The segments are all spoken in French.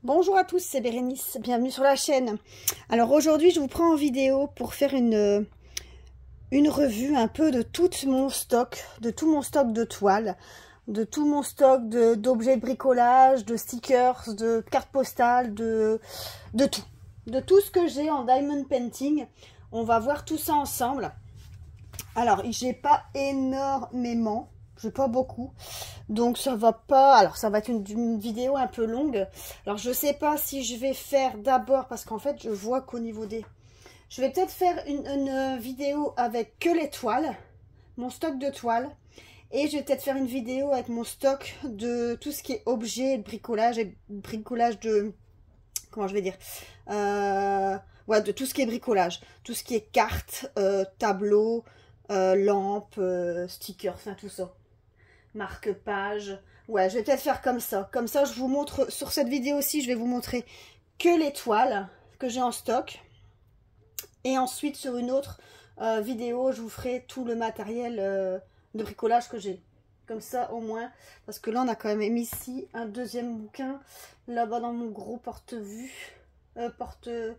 Bonjour à tous, c'est Bérénice, bienvenue sur la chaîne. Alors aujourd'hui je vous prends en vidéo pour faire une revue un peu de tout mon stock, de toiles, de tout mon stock d'objets de bricolage, de stickers, de cartes postales, de tout. De tout ce que j'ai en diamond painting. On va voir tout ça ensemble. Alors j'ai pas énormément, j'ai pas beaucoup. Donc ça va pas, alors ça va être une vidéo un peu longue. Alors je sais pas si je vais faire d'abord, parce qu'en fait je vois qu'au niveau des... Je vais peut-être faire une vidéo avec que les toiles, mon stock de toiles. Et je vais peut-être faire une vidéo avec mon stock de tout ce qui est objet, de bricolage et bricolage de... Comment je vais dire ouais, de tout ce qui est bricolage. Tout ce qui est cartes, tableaux, lampes, stickers, enfin tout ça. Marque-page. Ouais, je vais peut-être faire comme ça. Comme ça, je vous montre, sur cette vidéo aussi, je vais vous montrer que les toiles que j'ai en stock. Et ensuite, sur une autre vidéo, je vous ferai tout le matériel de bricolage que j'ai. Comme ça, au moins. Parce que là, on a quand même mis ici un deuxième bouquin. Là-bas, dans mon gros porte-vue. Le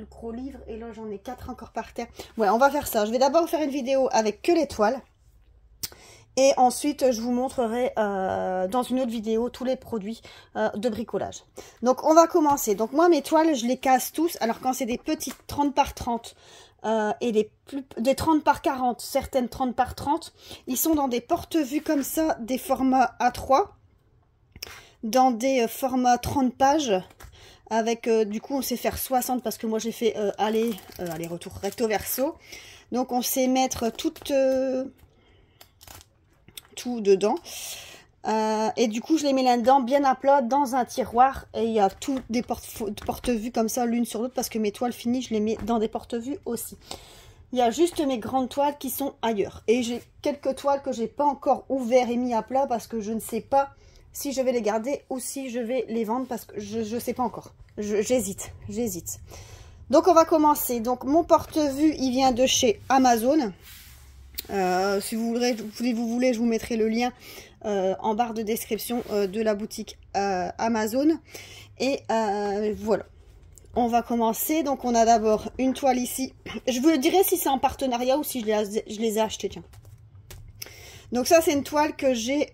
gros livre. Et là, j'en ai 4 encore par terre. Ouais, on va faire ça. Je vais d'abord faire une vidéo avec que les toiles. Et ensuite, je vous montrerai dans une autre vidéo tous les produits de bricolage. Donc, on va commencer. Donc, moi, mes toiles, je les casse tous. Alors, quand c'est des petites 30 par 30 et des 30 par 40, certaines 30 par 30, ils sont dans des porte-vues comme ça, des formats A3, dans des formats 30 pages. Avec, du coup, on sait faire 60 parce que moi, j'ai fait aller-retour recto-verso. Donc, on sait mettre toutes... tout dedans et du coup je les mets là-dedans bien à plat dans un tiroir et il y a tout des porte-vues comme ça l'une sur l'autre parce que mes toiles finies je les mets dans des porte-vues aussi. Il y a juste mes grandes toiles qui sont ailleurs et j'ai quelques toiles que j'ai pas encore ouvert et mis à plat parce que je ne sais pas si je vais les garder ou si je vais les vendre parce que je sais pas encore, j'hésite. Donc on va commencer. Donc mon porte-vue il vient de chez Amazon. Si vous voulez, je vous mettrai le lien en barre de description de la boutique Amazon. Et voilà, on va commencer. Donc on a d'abord une toile ici. Je vous dirai si c'est en partenariat ou si je les ai achetées. Tiens. Donc ça c'est une toile que j'ai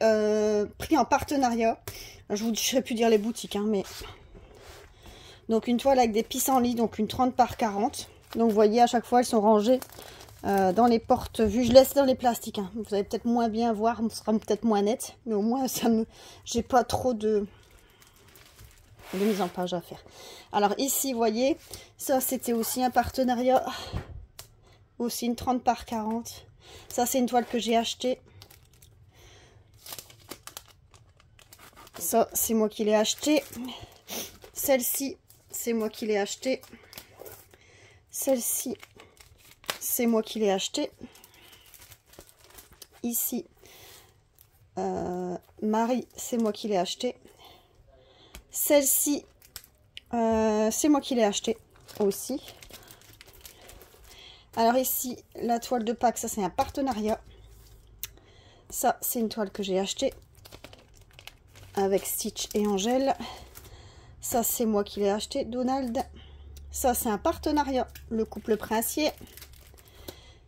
pris en partenariat. Je ne saurais plus dire les boutiques, hein, mais... Donc une toile avec des pissenlits, donc une 30 par 40. Donc vous voyez à chaque fois elles sont rangées dans les porte-vues. Je laisse dans les plastiques, hein. Vous allez peut-être moins bien voir, ce sera peut-être moins net, mais au moins ça me, j'ai pas trop de mise en page à faire. Alors ici, vous voyez, ça c'était aussi un partenariat, aussi une 30 par 40. Ça c'est une toile que j'ai achetée. Ça c'est moi qui l'ai acheté. Celle-ci c'est moi qui l'ai acheté. Celle-ci c'est moi qui l'ai acheté. Ici, Marie, c'est moi qui l'ai acheté. Celle-ci, c'est moi qui l'ai acheté aussi. Alors ici, la toile de Pâques, ça c'est un partenariat. Ça, c'est une toile que j'ai achetée avec Stitch et Angèle. Ça, c'est moi qui l'ai acheté, Donald. Ça, c'est un partenariat, le couple princier.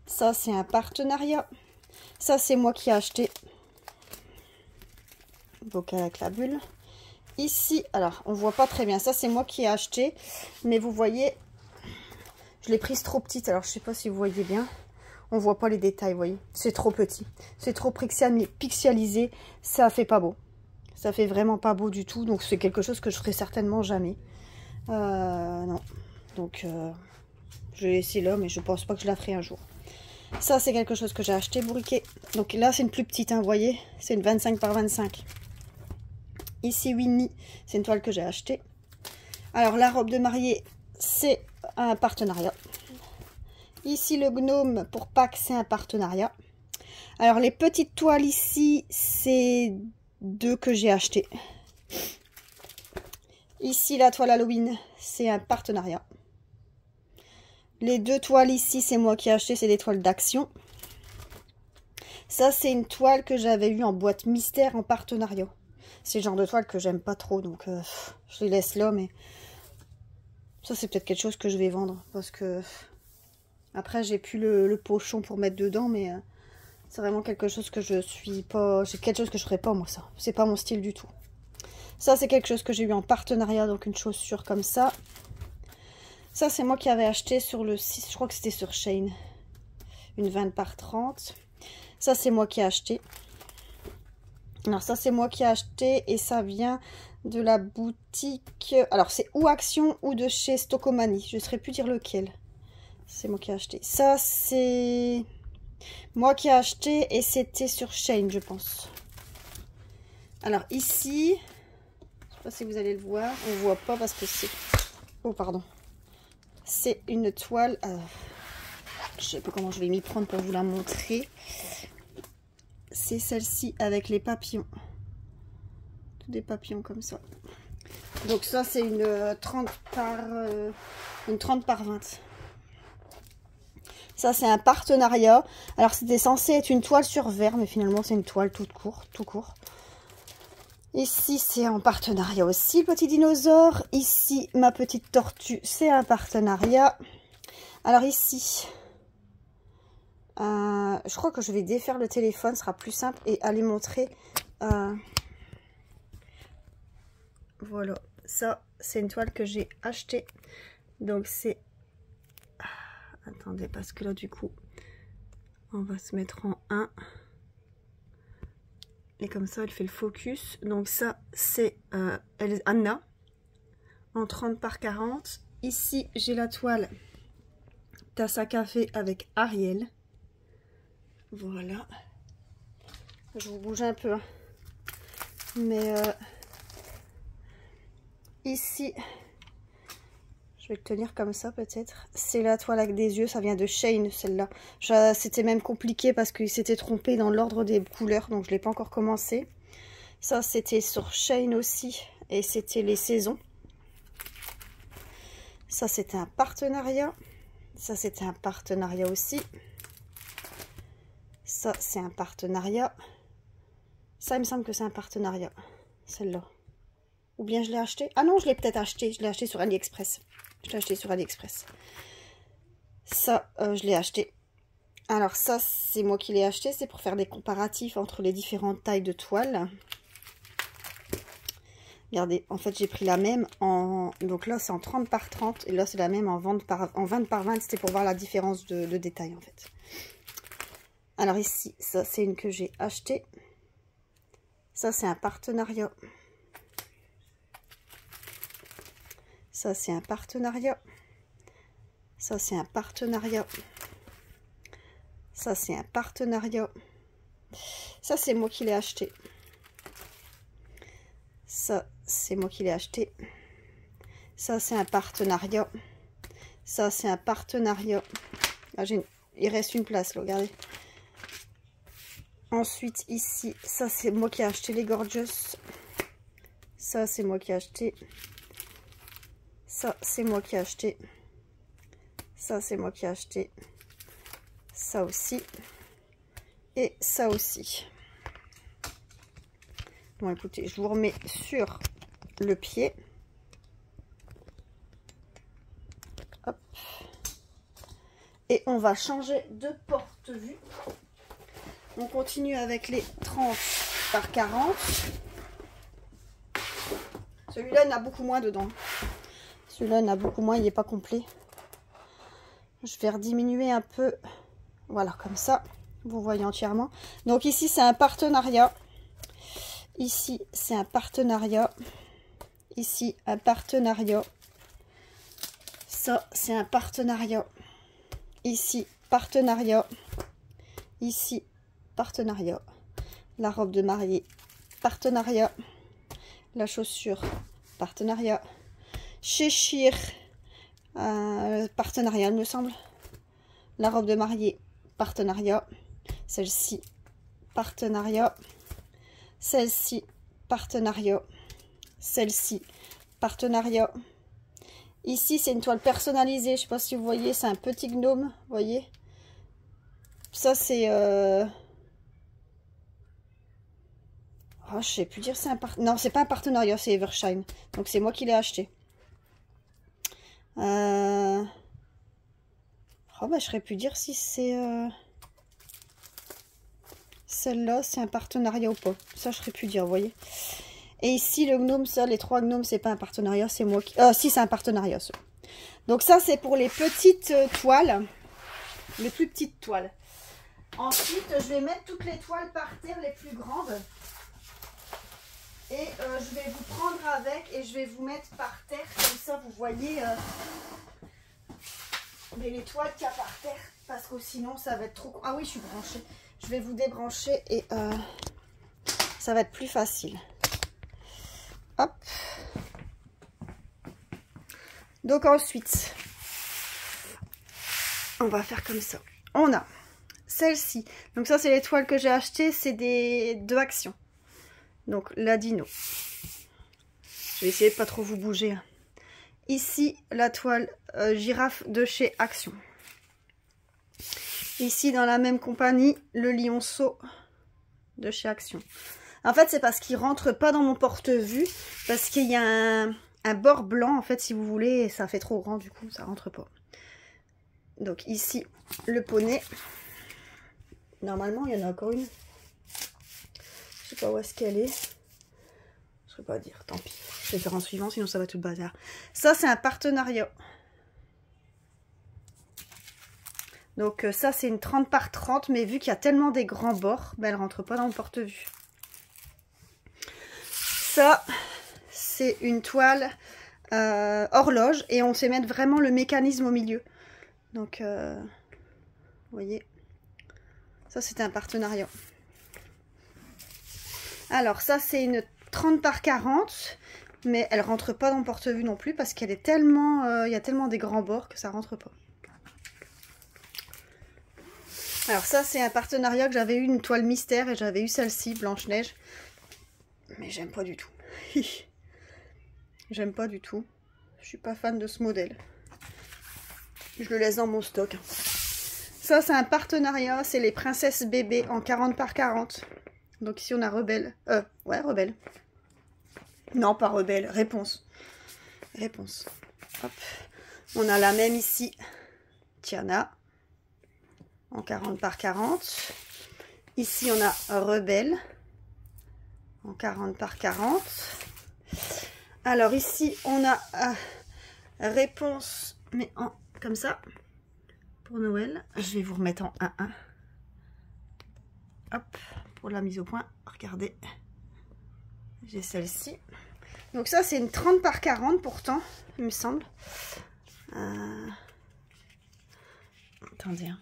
Ça, c'est un partenariat. Ça, c'est moi qui ai acheté. Bocal avec la bulle. Ici, alors, on voit pas très bien. Ça, c'est moi qui ai acheté. Mais vous voyez, je l'ai prise trop petite. Alors, je sais pas si vous voyez bien. On voit pas les détails, vous voyez. C'est trop petit. C'est trop pixelisé. Ça fait pas beau. Ça fait vraiment pas beau du tout. Donc, c'est quelque chose que je ferai certainement jamais. Non. Donc, je vais laisser là, mais je pense pas que je la ferai un jour. Ça, c'est quelque chose que j'ai acheté, bourriquet. Donc là, c'est une plus petite, hein, vous voyez. C'est une 25 par 25. Ici, Winnie, c'est une toile que j'ai achetée. Alors, la robe de mariée, c'est un partenariat. Ici, le gnome pour Pâques, c'est un partenariat. Alors, les petites toiles ici, c'est 2 que j'ai achetées. Ici, la toile Halloween, c'est un partenariat. Les 2 toiles ici, c'est moi qui ai acheté, c'est des toiles d'action. Ça, c'est une toile que j'avais eue en boîte mystère en partenariat. C'est le genre de toile que j'aime pas trop, donc je les laisse là, mais ça c'est peut-être quelque chose que je vais vendre, parce que après j'ai plus le pochon pour mettre dedans, mais c'est vraiment quelque chose que je suis pas, c'est quelque chose que je ferais pas moi, ça, c'est pas mon style du tout. Ça c'est quelque chose que j'ai eu en partenariat, donc une chaussure comme ça. Ça c'est moi qui avais acheté sur le site, je crois que c'était sur Shein, une 20 par 30. Ça c'est moi qui ai acheté. Alors ça c'est moi qui ai acheté et ça vient de la boutique, alors c'est ou Action ou de chez Stockomanie, je ne saurais plus dire lequel. C'est moi qui ai acheté. Ça c'est moi qui ai acheté et c'était sur Shein je pense. Alors ici, je sais pas si vous allez le voir, on voit pas parce que c'est, oh pardon, c'est une toile, je sais pas comment je vais m'y prendre pour vous la montrer. C'est celle-ci avec les papillons. Tous des papillons comme ça. Donc ça c'est une 30 par 20. Ça c'est un partenariat. Alors c'était censé être une toile sur verre, mais finalement c'est une toile tout court. Ici c'est en partenariat aussi, le petit dinosaure. Ici ma petite tortue, c'est un partenariat. Alors ici... je crois que je vais défaire le téléphone, ce sera plus simple et aller montrer. Voilà, ça c'est une toile que j'ai achetée. Donc c'est... attendez, parce que là du coup, on va se mettre en 1. Et comme ça, elle fait le focus. Donc ça c'est Anna en 30 par 40. Ici, j'ai la toile tasse à café avec Ariel. Voilà, je vous bouge un peu, hein. Mais ici, je vais le tenir comme ça peut-être. C'est la toile avec des yeux, ça vient de Shein celle-là. C'était même compliqué parce qu'il s'était trompé dans l'ordre des couleurs, donc je ne l'ai pas encore commencé. Ça c'était sur Shein aussi, et c'était les saisons. Ça c'était un partenariat. Ça c'était un partenariat aussi. Ça, c'est un partenariat. Ça, il me semble que c'est un partenariat. Celle-là. Ou bien je l'ai acheté. Ah non, je l'ai peut-être acheté. Je l'ai acheté sur AliExpress. Je l'ai acheté sur AliExpress. Ça, je l'ai acheté. Alors ça, c'est moi qui l'ai acheté. C'est pour faire des comparatifs entre les différentes tailles de toile. Regardez, en fait, j'ai pris la même en... donc là, c'est en 30 par 30. Et là, c'est la même en 20 par 20. C'était pour voir la différence de détail, en fait. Alors ici, ça c'est une que j'ai achetée. Ça c'est un partenariat. Ça c'est un partenariat. Ça c'est un partenariat. Ça c'est un partenariat. Ça c'est moi qui l'ai acheté. Ça c'est moi qui l'ai acheté. Ça c'est un partenariat. Ça c'est un partenariat. Ah, il reste une place là, regardez. Ensuite, ici, ça c'est moi qui ai acheté les Gorgeous. Ça c'est moi qui ai acheté. Ça c'est moi qui ai acheté. Ça c'est moi qui ai acheté. Ça aussi. Et ça aussi. Bon, écoutez, je vous remets sur le pied. Hop. Et on va changer de porte-vue. On continue avec les 30 par 40. Celui-là, il y en a beaucoup moins dedans. Celui-là, il y en a beaucoup moins, il n'est pas complet. Je vais rediminuer un peu. Voilà, comme ça, vous voyez entièrement. Donc ici, c'est un partenariat. Ici, c'est un partenariat. Ici, un partenariat. Ça, c'est un partenariat. Ici, partenariat. Ici, partenariat. La robe de mariée, partenariat. La chaussure, partenariat. Cheshire, partenariat, il me semble. La robe de mariée, partenariat. Celle-ci, partenariat. Celle-ci, partenariat. Celle-ci, partenariat. Ici, c'est une toile personnalisée. Je ne sais pas si vous voyez, c'est un petit gnome. Vous voyez? Ça, c'est... Oh, je sais plus dire c'est un partenariat. Non, c'est pas un partenariat, c'est Evershine. Donc c'est moi qui l'ai acheté. Oh, bah, je saurais plus dire si c'est... Celle-là, c'est un partenariat ou pas. Ça, je saurais plus dire, vous voyez. Et ici, le gnome, ça, les 3 gnomes, c'est pas un partenariat, c'est moi qui... si, c'est un partenariat, ça. Donc ça, c'est pour les petites toiles. Les plus petites toiles. Ensuite, je vais mettre toutes les toiles par terre, les plus grandes. Et je vais vous prendre avec et je vais vous mettre par terre. Comme ça, vous voyez les toiles qu'il y a par terre. Parce que sinon, ça va être trop... Ah oui, je suis branchée. Je vais vous débrancher et ça va être plus facile. Hop. Donc ensuite, on va faire comme ça. On a celle-ci. Donc ça, c'est les toiles que j'ai achetées. C'est des 2 actions. Donc la dino. Je vais essayer de pas trop vous bouger. Hein. Ici, la toile girafe de chez Action. Ici, dans la même compagnie, le lionceau de chez Action. En fait, c'est parce qu'il rentre pas dans mon porte-vue. Parce qu'il y a un bord blanc, en fait, si vous voulez. Et ça fait trop grand, du coup, ça rentre pas. Donc ici, le poney. Normalement, il y en a encore une. Je sais pas où est-ce qu'elle est. Je ne sais pas dire, tant pis. Je vais faire en suivant, sinon ça va tout le bazar. Ça, c'est un partenariat. Donc ça, c'est une 30 par 30. Mais vu qu'il y a tellement des grands bords, ben, elle ne rentre pas dans le porte-vue. Ça, c'est une toile horloge. Et on sait mettre vraiment le mécanisme au milieu. Donc, vous voyez. Ça, c'était un partenariat. Alors, ça, c'est une 30 par 40. Mais elle rentre pas dans le porte-vue non plus. Parce qu'elle est tellement... il y a tellement des grands bords que ça rentre pas. Alors ça, c'est un partenariat que j'avais eu, une toile mystère, et j'avais eu celle-ci, Blanche-Neige. Mais j'aime pas du tout. J'aime pas du tout. Je suis pas fan de ce modèle. Je le laisse dans mon stock. Ça, c'est un partenariat, c'est les princesses bébés en 40 par 40. Donc ici, on a Rebelle. Ouais, Rebelle. Non, pas Rebelle, Réponse. Réponse. Hop. On a la même ici, Tiana. En 40 par 40. Ici, on a Rebelle. En 40 par 40. Alors ici, on a Réponse, mais en comme ça. Pour Noël. Je vais vous remettre en 1-1. Hop, pour la mise au point. Regardez. J'ai celle-ci. Donc ça, c'est une 30 par 40 pourtant, il me semble. Attendez. Hein.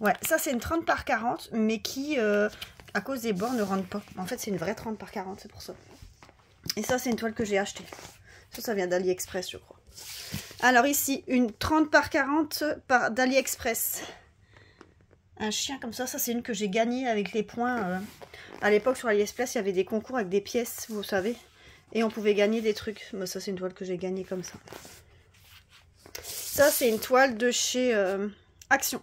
Ouais, ça c'est une 30 par 40, mais qui, à cause des bords, ne rentre pas. En fait, c'est une vraie 30 par 40, c'est pour ça. Et ça, c'est une toile que j'ai achetée. Ça vient d'AliExpress, je crois. Alors ici, une 30 par 40 d'AliExpress. Un chien comme ça c'est une que j'ai gagnée avec les points. À l'époque, sur AliExpress, il y avait des concours avec des pièces, vous savez. Et on pouvait gagner des trucs. Mais ça, c'est une toile que j'ai gagnée comme ça. Ça, c'est une toile de chez Action.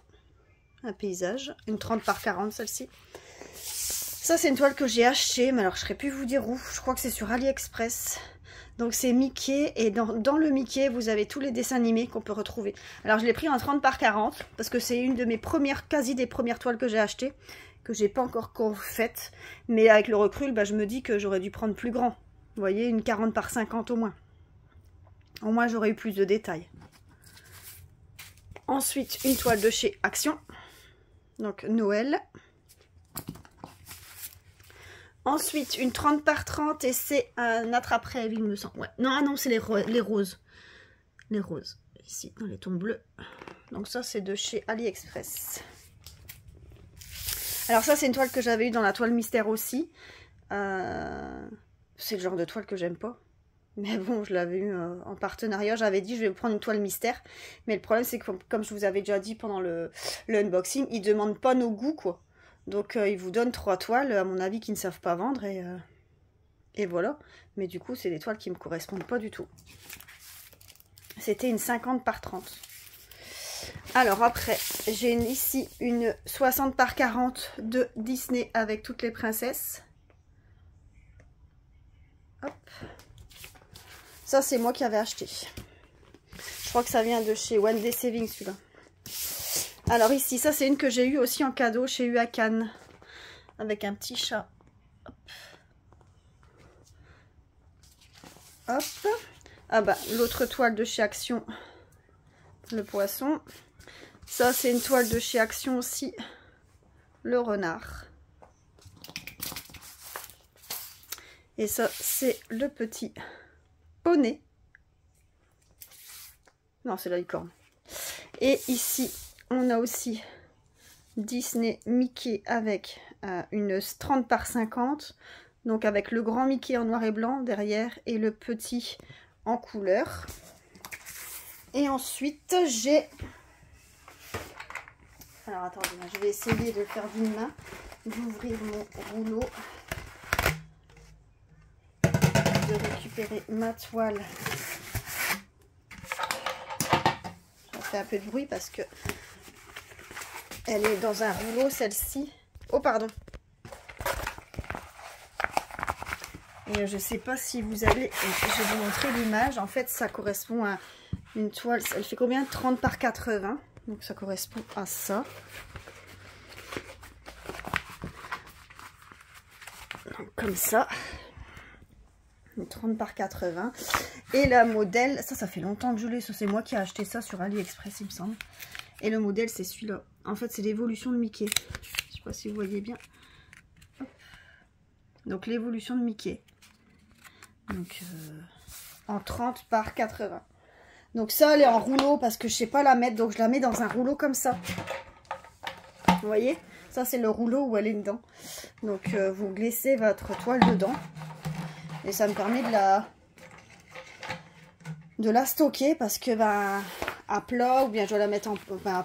Un paysage. Une 30 par 40, celle-ci. Ça, c'est une toile que j'ai achetée. Mais alors, je ne saurais plus vous dire où. Je crois que c'est sur AliExpress. Donc, c'est Mickey. Et dans le Mickey, vous avez tous les dessins animés qu'on peut retrouver. Alors, je l'ai pris en 30 par 40. Parce que c'est une de mes premières, quasi des premières toiles que j'ai achetées. Que j'ai pas encore faite. Mais avec le recul, bah, je me dis que j'aurais dû prendre plus grand. Vous voyez, une 40 par 50 au moins. Au moins, j'aurais eu plus de détails. Ensuite, une toile de chez Action. Donc, Noël. Ensuite, une 30 par 30 et c'est un attrape-rêve, il me semble. Ouais. Non, ah non, c'est les roses. Les roses, ici, dans les tons bleus. Donc ça, c'est de chez AliExpress. Alors ça, c'est une toile que j'avais eue dans la toile mystère aussi. C'est le genre de toile que j'aime pas. Mais bon, je l'avais eu en partenariat. J'avais dit, je vais prendre une toile mystère. Mais le problème, c'est que, comme je vous avais déjà dit pendant le unboxing, ils ne demandent pas nos goûts, quoi. Donc, ils vous donnent 3 toiles, à mon avis, qu'ils ne savent pas vendre. Et voilà. Mais du coup, c'est des toiles qui ne me correspondent pas du tout. C'était une 50 par 30. Alors, après, j'ai ici une 60 par 40 de Disney avec toutes les princesses. Ça, c'est moi qui avais acheté. Je crois que ça vient de chez One Day Saving, celui-là. Alors ici, ça, c'est une que j'ai eue aussi en cadeau chez U à Cannes. Avec un petit chat. Hop. Hop. Ah bah, l'autre toile de chez Action. Le poisson. Ça, c'est une toile de chez Action aussi. Le renard. Et ça, c'est le petit poney. Non, c'est la licorne. Et ici, on a aussi Disney Mickey avec une 30 par 50. Donc avec le grand Mickey en noir et blanc derrière et le petit en couleur. Et ensuite, j'ai... Alors attendez, je vais essayer de le faire d'une main. D'ouvrir mon rouleau. De récupérer ma toile. Ça fait un peu de bruit parce que elle est dans un rouleau, celle-ci. Oh pardon. Et je sais pas si vous avez... Je vais vous montrer l'image. En fait, ça correspond à une toile. Elle fait combien? 30 par 80. Donc ça correspond à ça. Donc, comme ça. 30 par 80. Et la modèle, ça fait longtemps que je l'ai. C'est moi qui ai acheté ça sur AliExpress, il me semble. Et le modèle, c'est celui-là. En fait, c'est l'évolution de Mickey. Je sais pas si vous voyez bien. Hop. Donc, l'évolution de Mickey. Donc, en 30 par 80. Donc, ça, elle est en rouleau parce que je sais pas la mettre. Donc, je la mets dans un rouleau comme ça. Vous voyez? Ça, c'est le rouleau où elle est dedans. Donc, vous glissez votre toile dedans. Et ça me permet de la stocker parce que ben, à plat ou bien je dois la mettre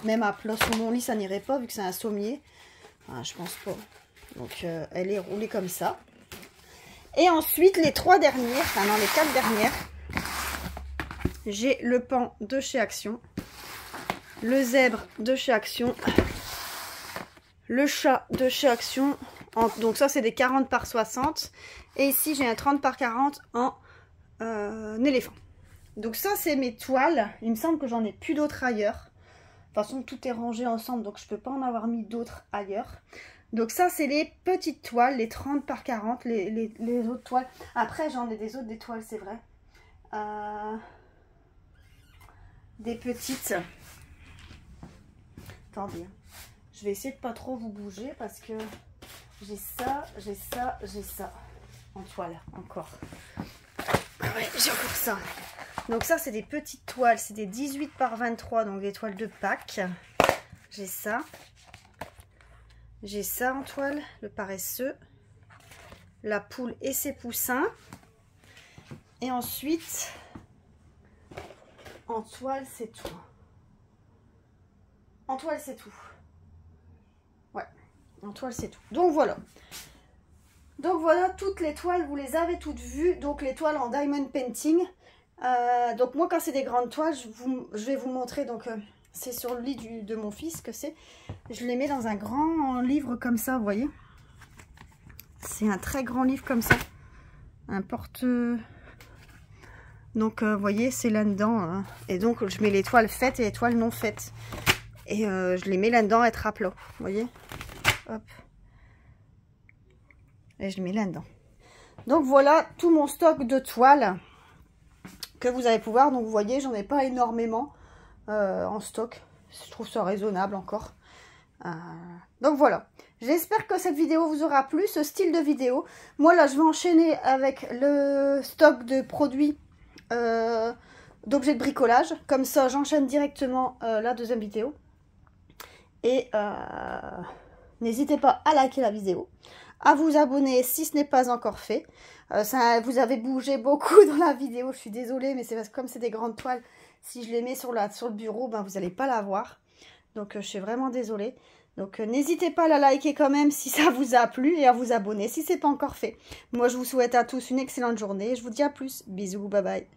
même à plat sur mon lit, ça n'irait pas vu que c'est un sommier. Je pense pas. Donc elle est roulée comme ça. Et ensuite les 3 dernières, enfin non les 4 dernières, j'ai le pan de chez Action, le zèbre de chez Action, le chat de chez Action. Donc ça c'est des 40 par 60 et ici j'ai un 30 par 40 en éléphant. Donc ça c'est mes toiles. Il me semble que j'en ai plus d'autres ailleurs. De toute façon tout est rangé ensemble donc je peux pas en avoir mis d'autres ailleurs. Donc ça c'est les petites toiles, les 30 par 40, les autres toiles. Après j'en ai des autres des toiles, c'est vrai. Des petites. Attendez. Je vais essayer de pas trop vous bouger parce que j'ai ça, j'ai ça, j'ai ça. En toile, encore. Ouais, j'ai encore ça. Donc ça, c'est des petites toiles. C'est des 18 par 23, donc des toiles de Pâques. J'ai ça. J'ai ça en toile, le paresseux. La poule et ses poussins. Et ensuite, en toile, c'est tout. En toile, c'est tout. Ouais, en toile, c'est tout. Donc voilà. Donc voilà, toutes les toiles, vous les avez toutes vues. Donc les toiles en diamond painting. Donc moi, quand c'est des grandes toiles, je vais vous montrer. Donc c'est sur le lit de mon fils que c'est. Je les mets dans un grand livre comme ça, vous voyez. C'est un très grand livre comme ça. Un porte... Donc vous voyez, c'est là-dedans. Et donc je mets les toiles faites et les toiles non faites. Et je les mets là-dedans à être à plat. Vous voyez. Hop. Et je les mets là-dedans. Donc voilà tout mon stock de toiles que vous allez pouvoir. Donc vous voyez, j'en ai pas énormément en stock. Je trouve ça raisonnable encore. Donc voilà. J'espère que cette vidéo vous aura plu, ce style de vidéo. Moi là, je vais enchaîner avec le stock de produits d'objets de bricolage. Comme ça, j'enchaîne directement la deuxième vidéo. Et n'hésitez pas à liker la vidéo, à vous abonner si ce n'est pas encore fait. Vous avez bougé beaucoup dans la vidéo, je suis désolée, mais c'est parce que comme c'est des grandes toiles, si je les mets sur le bureau, ben, vous n'allez pas la voir. Donc je suis vraiment désolée. Donc n'hésitez pas à la liker quand même si ça vous a plu et à vous abonner si ce n'est pas encore fait. Moi je vous souhaite à tous une excellente journée. Je vous dis à plus. Bisous, bye bye.